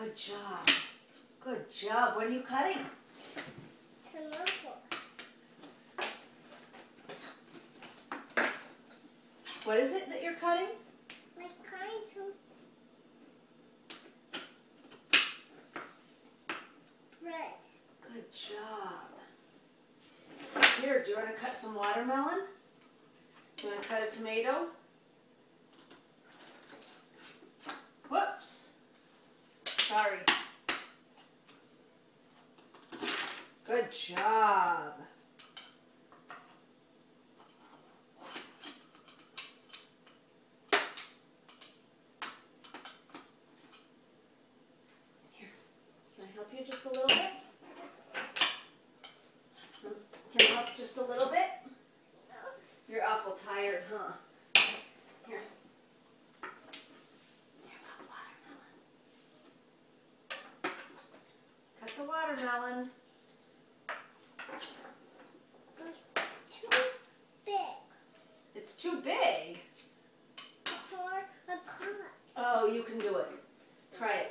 Good job. Good job. What are you cutting? Tomatoes. What is it that you're cutting? Like kinds of bread. Good job. Here, do you want to cut some watermelon? Do you want to cut a tomato? Whoops. Sorry. Good job. Here, can I help you just a little bit? Can I help just a little bit? You're awful tired, huh? Here. Here, cut watermelon. Cut the watermelon. It's too big It's too big. for a cut. Oh, you can do it. Try it.